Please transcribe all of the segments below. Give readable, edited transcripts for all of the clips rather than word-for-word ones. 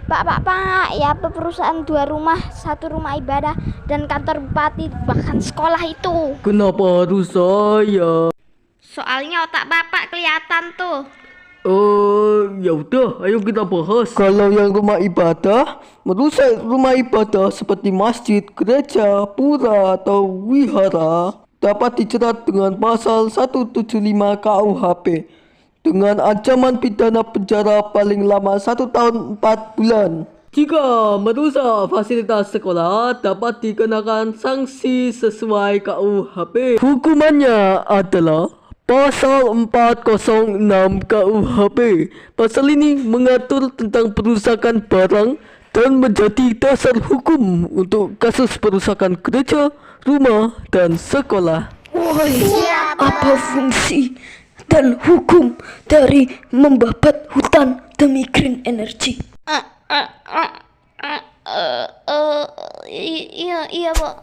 Pak, ya perusahaan 2 rumah, 1 rumah ibadah dan kantor bupati, bahkan sekolah itu. Kenapa harus saya? Soalnya otak bapak kelihatan tuh. Ya udah, ayo kita bahas. Kalau yang rumah ibadah, merusak rumah ibadah seperti masjid, gereja, pura, atau wihara dapat dijerat dengan pasal 175 KUHP dengan ancaman pidana penjara paling lama 1 tahun 4 bulan. Jika merusak fasilitas sekolah dapat dikenakan sanksi sesuai KUHP. Hukumannya adalah Pasal 406 KUHP. Pasal ini mengatur tentang perusakan barang dan menjadi dasar hukum untuk kasus perusakan gereja, rumah, dan sekolah. Apa fungsi dan hukum dari membabat hutan demi green energy? Iya, Pak.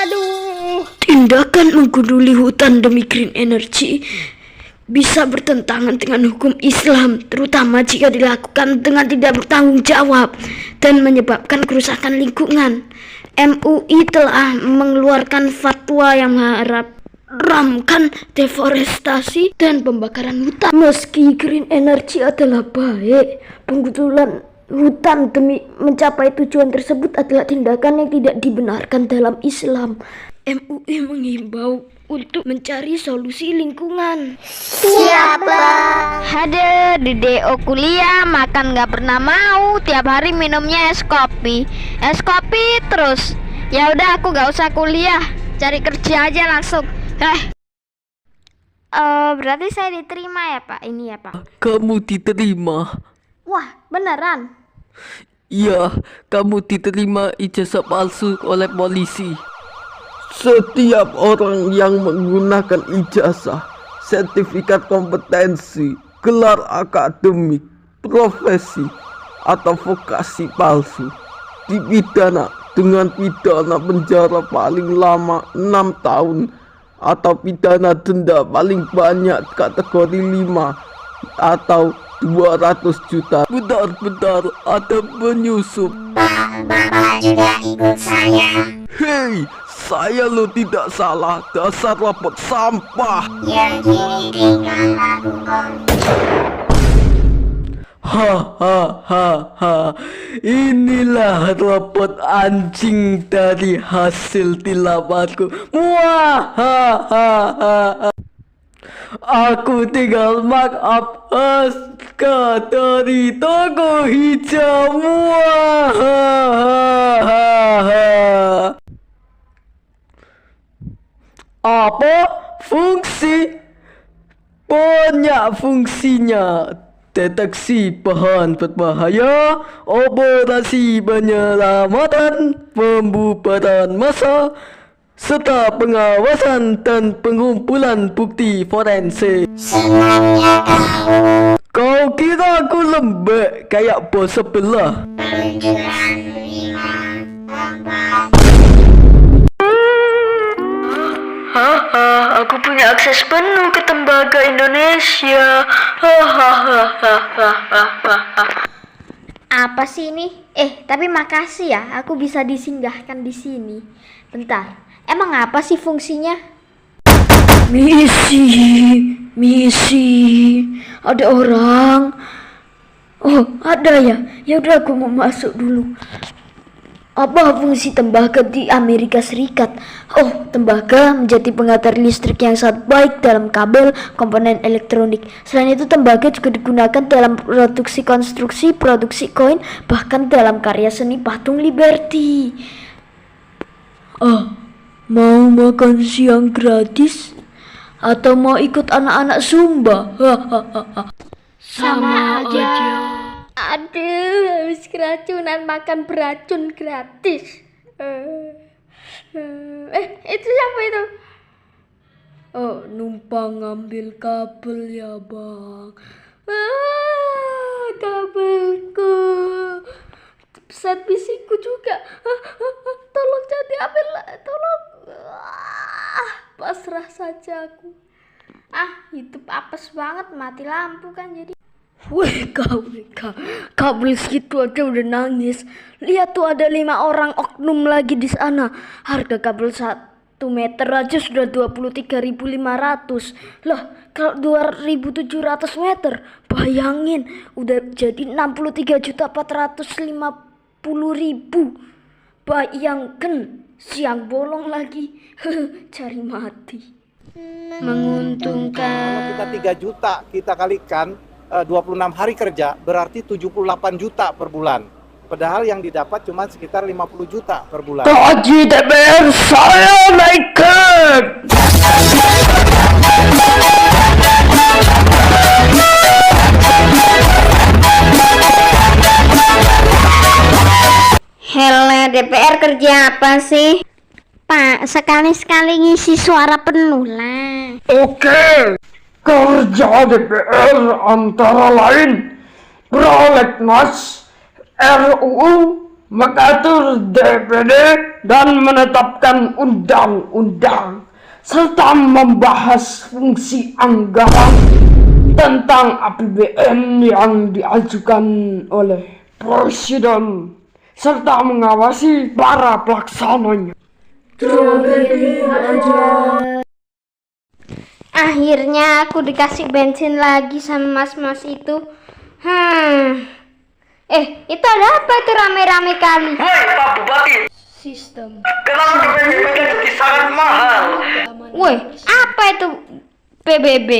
Aduh. Tindakan menggunduli hutan demi green energy bisa bertentangan dengan hukum Islam, terutama jika dilakukan dengan tidak bertanggung jawab dan menyebabkan kerusakan lingkungan. MUI telah mengeluarkan fatwa yang mengharamkan deforestasi dan pembakaran hutan. Meski green energy adalah baik, penggundulan hutan demi mencapai tujuan tersebut adalah tindakan yang tidak dibenarkan dalam Islam. MUI menghimbau untuk mencari solusi lingkungan. Siapa? Hadir di DO kuliah, makan gak pernah mau, tiap hari minumnya es kopi terus. Ya udah, aku gak usah kuliah, cari kerja aja langsung. Berarti saya diterima ya Pak? Ini ya Pak? Kamu diterima. Wah, beneran? Iya, kamu diterima ijazah palsu oleh polisi. Setiap orang yang menggunakan ijazah, sertifikat kompetensi, gelar akademik, profesi, atau vokasi palsu dipidana dengan pidana penjara paling lama 6 tahun atau pidana denda paling banyak kategori 5 atau 200 juta. Bentar, ada penyusup. Bapak juga ikut saya. Hei, saya lo tidak salah, dasar rapot sampah. Yang kini tinggal lakukan. Hahaha, inilah rapot anjing dari hasil tilamatku. Muahahaha. Aku tinggal mark up Aska dari toko hijau. Muahahaha. Apa fungsi? Banyak fungsinya. Deteksi bahan berbahaya, operasi penyelamatan, pembubaran massa, serta pengawasan dan pengumpulan bukti forensik. Senangnya Kau kira aku lembek kayak bos sebelah? peluncuran 5 4. Aku punya akses penuh ke tembaga Indonesia. Apa sih ini? Tapi makasih ya, aku bisa disinggahkan di sini. Bentar, emang apa sih fungsinya? Misi. Ada orang. Oh, ada ya. Ya udah, aku mau masuk dulu. Apa fungsi tembaga di Amerika Serikat? Oh, tembaga menjadi pengantar listrik yang sangat baik dalam kabel komponen elektronik. Selain itu, tembaga juga digunakan dalam produksi konstruksi, produksi koin, bahkan dalam karya seni patung Liberty. Mau makan siang gratis? Atau mau ikut anak-anak Zumba? Sama aja. Aduh, habis keracunan makan beracun gratis. Itu siapa itu? Oh, numpang ngambil kabel ya bang. Kabelku, set bisiku juga. Tolong jangan diambil, tolong. Pasrah saja aku. Hidup apes banget, mati lampu kan jadi. WK. Kabel segitu aja udah nangis. Lihat tuh ada 5 orang oknum lagi di sana. Harga kabel 1 meter aja sudah 23.500. Lah, kalau 2.700 meter, bayangin udah jadi 63.450.000. Bayangkan, siang bolong lagi. Cari mati. Menguntungkan. Kita 3 juta kita kalikan 26 hari kerja berarti 78 juta per bulan. Padahal yang didapat cuma sekitar 50 juta per bulan. Gaji DPR saya naikkan. Hele, DPR kerja apa sih? Pak, sekali-sekali ngisi suara penuh lah. Oke, kerja DPR antara lain prolegnas RUU mengatur DPD dan menetapkan undang-undang serta membahas fungsi anggaran tentang APBN yang diajukan oleh Presiden serta mengawasi para pelaksananya. Akhirnya aku dikasih bensin lagi sama mas-mas itu. Itu ada apa itu rame-rame kali? Hei Pak Bupati, Sistem. kenapa PBB jadi sangat mahal? Woi, apa itu PBB?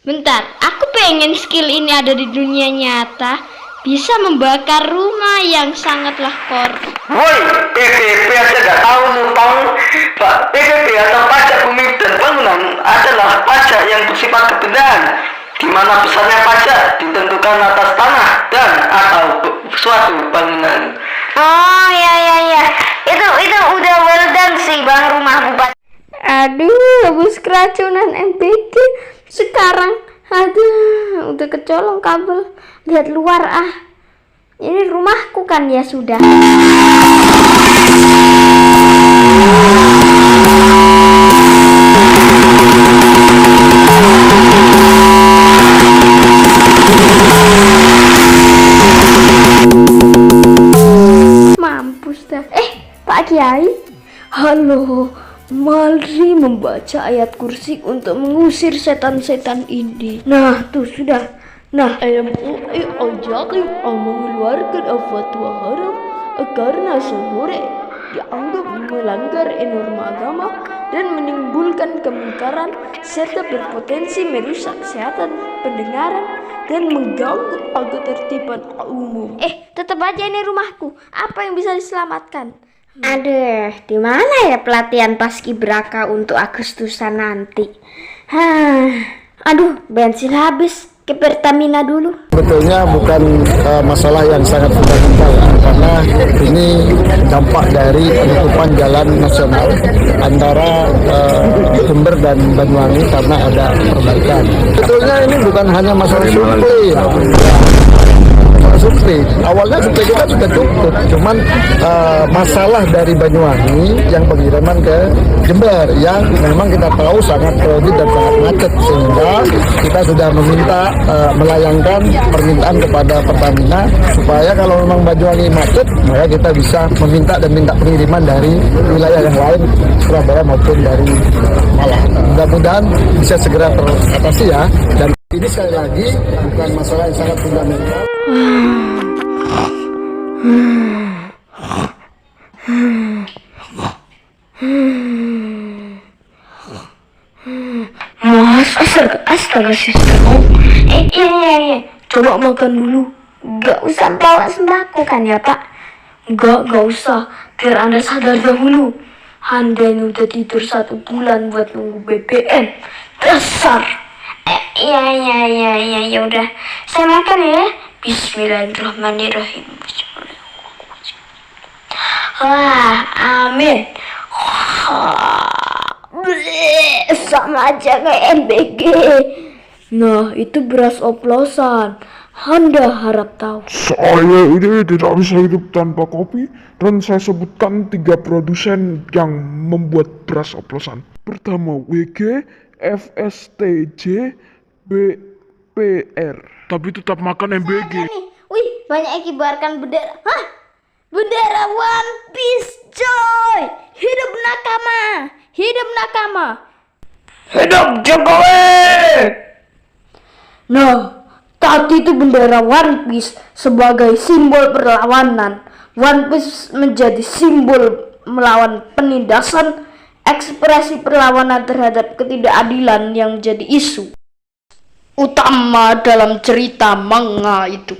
Bentar, aku pengen skill ini ada di dunia nyata. Bisa membakar rumah yang sangatlah korup. Woi, PBB aja gak tahu numpang. Pak, PBB atau pajak bumi dan bangunan adalah pajak yang bersifat kebenaran, di mana besarnya pajak ditentukan atas tanah dan atau suatu bangunan. Oh ya. Itu udah well done sih Bang Rumah Bupati. Aduh, habis keracunan MBG sekarang. Aduh, udah kecolong kabel. Lihat luar ah. Ini rumahku kan ya sudah. Mampus dah. Pak Kiai. Halo, mari membaca ayat kursi untuk mengusir setan-setan ini. Nah, tuh sudah. Nah, MUI Al-Jakim mengeluarkan fatwa haram karena sore dianggap melanggar norma agama dan menimbulkan kemungkaran serta berpotensi merusak kesehatan pendengaran dan mengganggu ketertiban umum. Tetap aja ini rumahku. Apa yang bisa diselamatkan? Aduh, di mana ya pelatihan paskibraka untuk Agustusan nanti? Aduh, bensin habis. Ke Pertamina dulu. Sebetulnya bukan masalah yang sangat fundamental karena ini dampak dari penutupan jalan nasional antara Jember dan Banyuwangi karena ada perbaikan. Sebetulnya ini bukan hanya masalah suplai. Awalnya suplai kita sudah cukup, cuman masalah dari Banyuwangi yang pengiriman ke Jember yang memang kita tahu sangat kredit dan sangat macet, sehingga kita sudah meminta melayangkan permintaan kepada Pertamina supaya kalau memang Banyuwangi macet maka kita bisa meminta dan minta pengiriman dari wilayah yang lain, Surabaya maupun dari Malang. Mudah-mudahan bisa segera teratasi ya. Dan ini sekali lagi bukan masalah yang sangat fundamental. Astaga. Iya. Coba makan dulu. Gak usah bawa sembako kan ya Pak? Gak usah. Biar Anda sadar dahulu. Anda ini udah tidur 1 bulan buat nunggu BBM. Dasar. Ya udah. Saya makan ya. Bismillahirrahmanirrahim. Wah, amin. Sama aja kayak MBG. Nah, itu beras oplosan. Anda harap tahu. Saya ini tidak bisa hidup tanpa kopi, dan saya sebutkan 3 produsen yang membuat beras oplosan. Pertama WG, FSTJ, BPR. tapi tetap makan MBG. Nih, wih, banyak yang kibarkan bendera. Hah? Bendera One Piece, coy! Hidup nakama! Hidup nakama! Hidup Jokowi! Nah, tadi itu bendera One Piece sebagai simbol perlawanan. One Piece menjadi simbol melawan penindasan, ekspresi perlawanan terhadap ketidakadilan yang menjadi isu utama dalam cerita manga itu.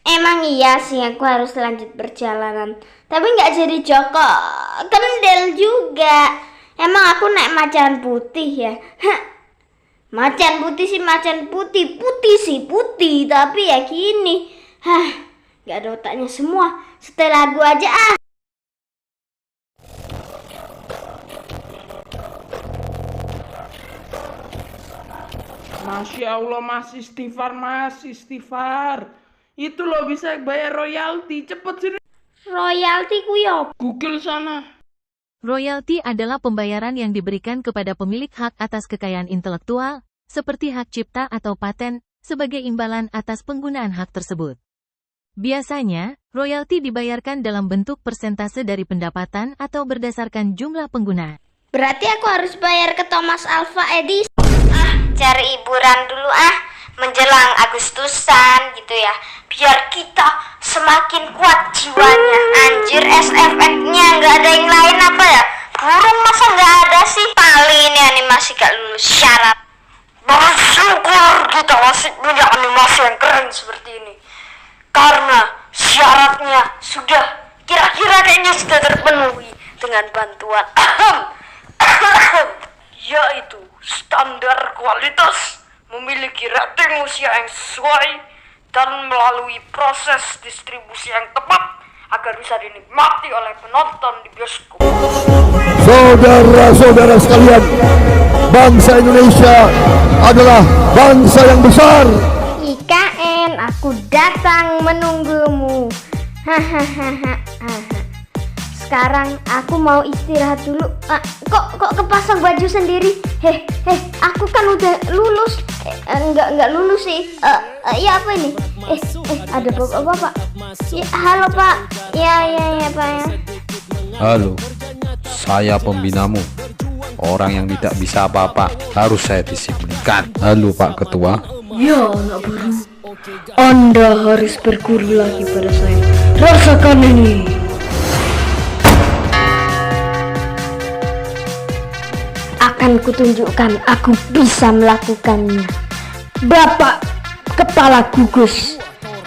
Emang iya sih aku harus lanjut perjalanan, tapi nggak jadi Joko Kendel juga. Emang aku naik macan putih ya? Hah. Macan putih sih macan putih, putih sih putih, tapi ya gini, nggak ada otaknya semua. Setel lagu aja ah. Masya Allah, masih istighfar. Itu loh bisa bayar royalti, cepet sini. Royalti kuyo. Google sana. Royalti adalah pembayaran yang diberikan kepada pemilik hak atas kekayaan intelektual, seperti hak cipta atau paten, sebagai imbalan atas penggunaan hak tersebut. Biasanya, royalti dibayarkan dalam bentuk persentase dari pendapatan atau berdasarkan jumlah pengguna. Berarti aku harus bayar ke Thomas Alva Edison. Cari hiburan dulu menjelang Agustusan gitu ya, biar kita semakin kuat jiwanya. Anjir, SFX-nya nggak ada yang lain apa ya? Burung masa nggak ada sih? Kali ini animasi gak lulus syarat. Bersyukur kita masih punya animasi yang keren seperti ini, karena syaratnya sudah kira-kira kayaknya sudah terpenuhi dengan bantuan yaitu standar kualitas, memiliki rating usia yang sesuai, dan melalui proses distribusi yang tepat agar bisa dinikmati oleh penonton di bioskop. Saudara-saudara sekalian, bangsa Indonesia adalah bangsa yang besar. IKN, aku datang menunggumu. Hahaha. Sekarang aku mau istirahat dulu. Kok kepasang baju sendiri? Aku kan udah lulus. Enggak lulus sih. Ya apa ini? Ada bapak-bapak. Ya, halo Pak. Ya Pak ya. Halo, saya pembinamu. Orang yang tidak bisa apa-apa harus saya disiplinkan. Halo Pak Ketua. Ya anak baru, Anda harus berguru lagi pada saya. Rasakan ini. Akan kutunjukkan aku bisa melakukannya. Bapak Kepala Gugus,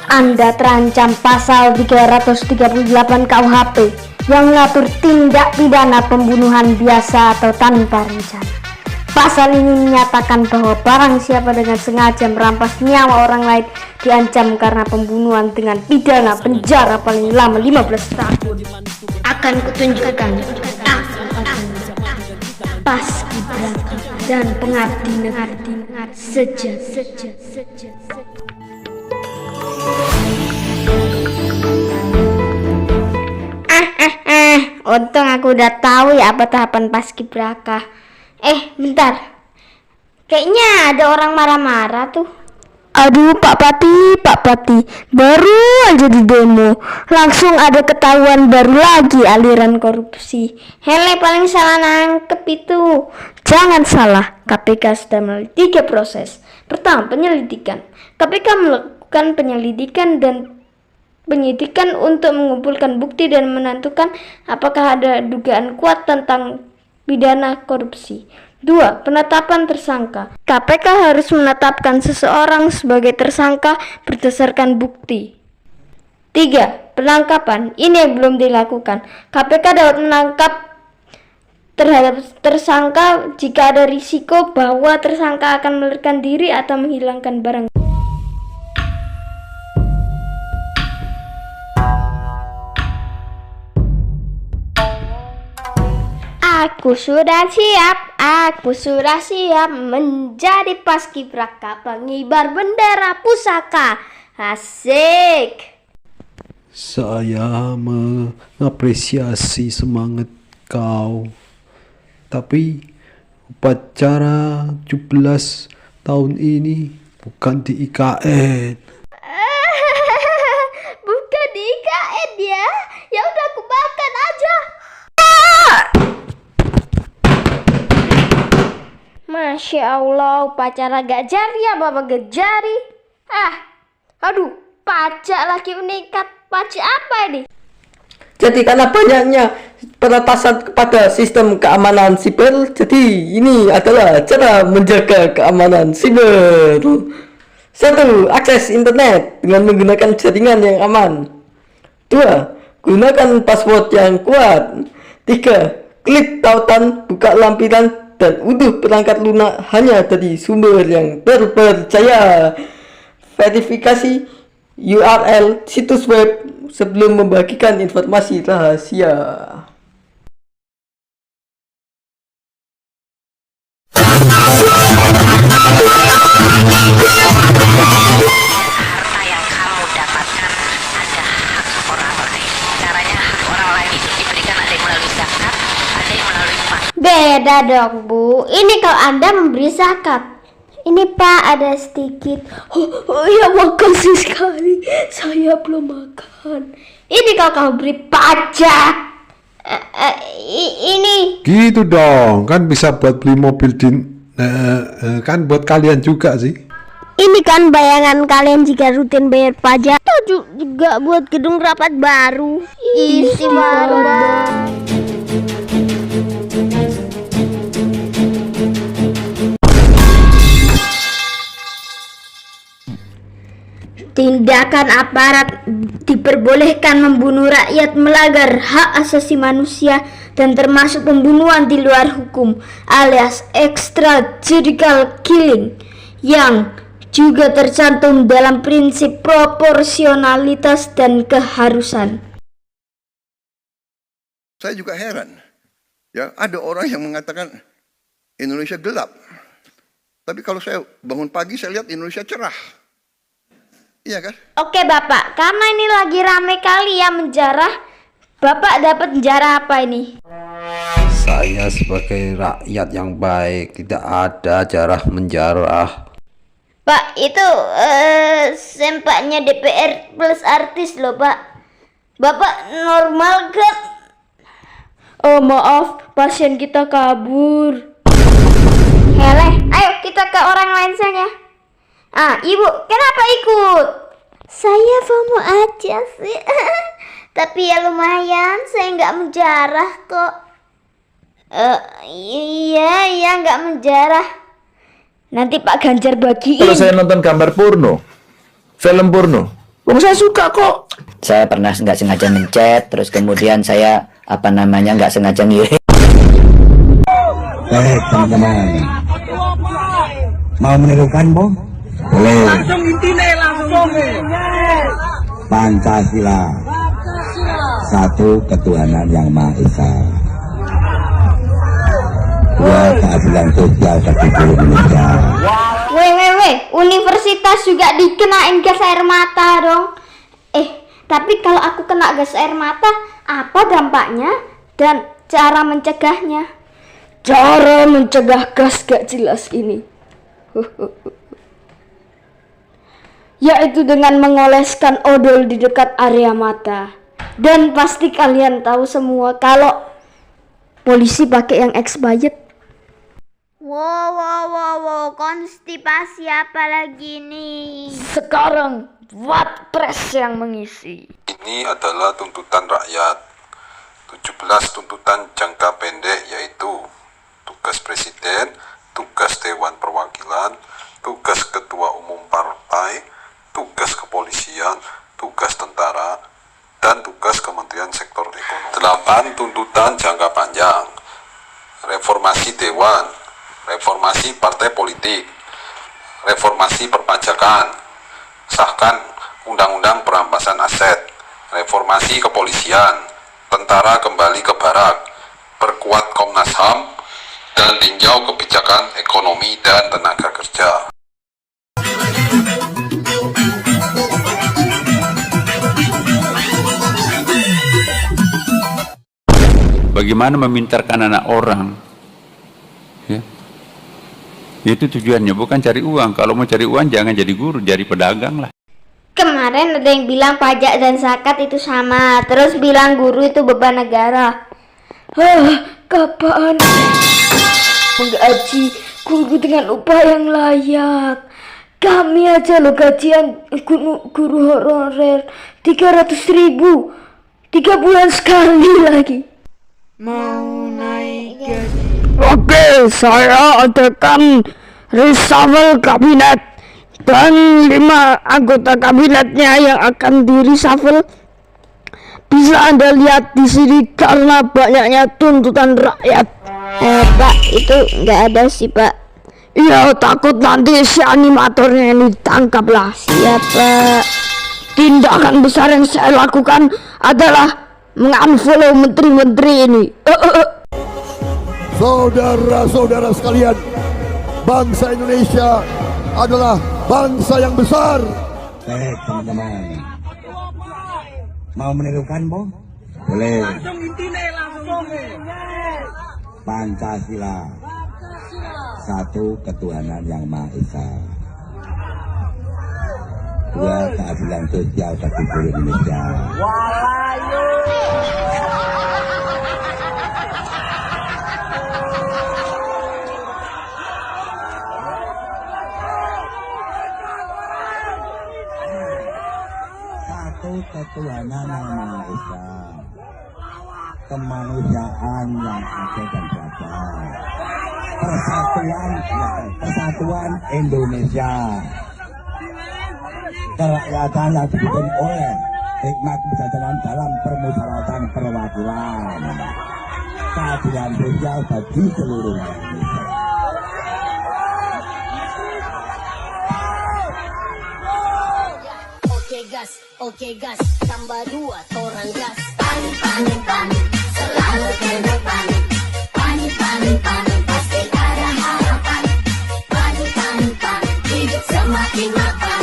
Anda terancam pasal 338 KUHP yang mengatur tindak pidana pembunuhan biasa atau tanpa rencana. Pasal ini menyatakan bahwa barang siapa dengan sengaja merampas nyawa orang lain diancam karena pembunuhan dengan pidana penjara paling lama 15 tahun. Akan kutunjukkan paskibraka dan pengabdi negara sejati. Untung aku udah tahu ya apa tahapan paskibraka. Bentar. Kayaknya ada orang marah-marah tuh. Aduh Pak Pati, baru aja di demo langsung ada ketahuan baru lagi aliran korupsi. Hele paling salah nangkep itu. Jangan salah, KPK sudah melalui 3 proses. Pertama, penyelidikan. KPK melakukan penyelidikan dan penyidikan untuk mengumpulkan bukti dan menentukan apakah ada dugaan kuat tentang pidana korupsi. 2. Penetapan tersangka. KPK harus menetapkan seseorang sebagai tersangka berdasarkan bukti. 3. Penangkapan. Ini yang belum dilakukan. KPK dapat menangkap terhadap tersangka jika ada risiko bahwa tersangka akan melarikan diri atau menghilangkan barang. Aku sudah siap menjadi paskibraka pengibar bendera pusaka. Asik. Saya mengapresiasi semangat kau. Tapi upacara 17 tahun ini bukan di IKN. Bukan di IKN ya. Ya udah aku makan aja. Masya Allah, upacara gajar ya Bapak Gejari. Aduh, pajak lagi unikat. Pajak apa ini? Jadi karena banyaknya penetasan kepada sistem keamanan siber, jadi ini adalah cara menjaga keamanan siber. 1. Akses internet dengan menggunakan jaringan yang aman. 2. Gunakan password yang kuat. 3. Klik tautan, buka lampiran, dan unduh perangkat lunak hanya dari sumber yang terpercaya. Verifikasi URL situs web sebelum membagikan informasi rahasia. Harta yang kamu dapatkan ada hak orang lain. Caranya hak orang lain itu diberikan ada yang melalui zakat, ada yang melalui pajak. Beda dong Bu, ini kalau Anda memberi zakat. Ini Pak ada sedikit. Oh ya, makasih sekali. Saya belum makan. Ini kalau kamu beri pajak. Ini. Gitu dong, kan bisa buat beli mobil kan buat kalian juga sih. Ini kan bayangan kalian jika rutin bayar pajak. Itu juga buat gedung rapat baru. Isi baru. Tindakan aparat diperbolehkan membunuh rakyat, melanggar hak asasi manusia, dan termasuk pembunuhan di luar hukum alias extrajudicial killing yang juga tercantum dalam prinsip proporsionalitas dan keharusan. Saya juga heran, ya ada orang yang mengatakan Indonesia gelap, tapi kalau saya bangun pagi saya lihat Indonesia cerah. Iya kan? Oke Bapak, karena ini lagi rame kali ya menjarah. Bapak dapat menjarah apa ini? Saya sebagai rakyat yang baik tidak ada jarah menjarah. Pak, itu sempaknya DPR plus artis loh Pak. Bapak normal kan? Oh maaf, pasien kita kabur. Heleh, ayo kita ke orang lain saja. Ibu, kenapa ikut? Saya FOMO aja sih. Tapi ya lumayan, saya nggak menjarah kok. Iya, nggak menjarah. Nanti Pak Ganjar bagiin. Kalau saya nonton gambar porno, film porno, saya suka kok. Saya pernah nggak sengaja mencet, terus kemudian saya nggak sengaja ngirim. Baik teman-teman, mau menirukan Bom? Boleh. Langsung intinya langsung. Pancasila. Satu, ketuhanan yang Maha Esa. 2, keadilan sosial bagi seluruh Indonesia. Weh, universitas juga dikenain gas air mata dong. Tapi kalau aku kena gas air mata, apa dampaknya dan cara mencegahnya? Cara mencegah gas gak jelas ini. Yaitu dengan mengoleskan odol di dekat area mata. Dan pasti kalian tahu semua kalau polisi pakai yang expired. Wow, konstipasi apa lagi nih? Sekarang Wapres yang mengisi. Ini adalah tuntutan rakyat. 17 tuntutan jangka pendek yaitu tugas presiden, tugas Dewan Perwakilan, tugas Ketua Umum Partai, tugas kepolisian, tugas tentara, dan tugas Kementerian Sektor Ekonomi. 8 tuntutan jangka panjang, reformasi Dewan, reformasi partai politik, reformasi perpajakan, sahkan undang-undang perampasan aset, reformasi kepolisian, tentara kembali ke barak, perkuat Komnas HAM, dan tinjau kebijakan ekonomi dan tenaga kerja. Bagaimana memintarkan anak orang, ya? Itu tujuannya, bukan cari uang. Kalau mau cari uang jangan jadi guru, jadi pedagang lah. Kemarin ada yang bilang pajak dan zakat itu sama, terus bilang guru itu beban negara. Kapan menggaji guru dengan upah yang layak? Kami aja lo gajian guru honorer 300.000 3 bulan sekali lagi. Mau naik gaji. Oke, saya adakan reshuffle kabinet dan 5 anggota kabinetnya yang akan di reshuffle. Bisa Anda lihat di sini karena banyaknya tuntutan rakyat. Pak, itu nggak ada sih, Pak. Iya, takut nanti si animatornya ini ditangkap lah. Siapa? Tindakan besar yang saya lakukan adalah mengunfollow menteri-menteri ini. Saudara-saudara sekalian, bangsa Indonesia adalah bangsa yang besar. Baik teman-teman, mau menirukan Bo? Boleh. Pancasila, satu ketuhanan yang Maha Esa, 2 keadilan sosial bagi seluruh Indonesia. Satu ketuhanan yang Maha Esa, kemanusiaan yang adil dan beradab, persatuan Indonesia, kerakyatan yang dipimpin oleh hikmat kebijaksanaan dalam permusyawaratan perwakilan, keadilan sosial bagi seluruh Indonesia. Oke gas, tambah 2 orang gas. Panik, selalu ke depan. Panik, pasti ada harapan. Panik, hidup semakin mapan.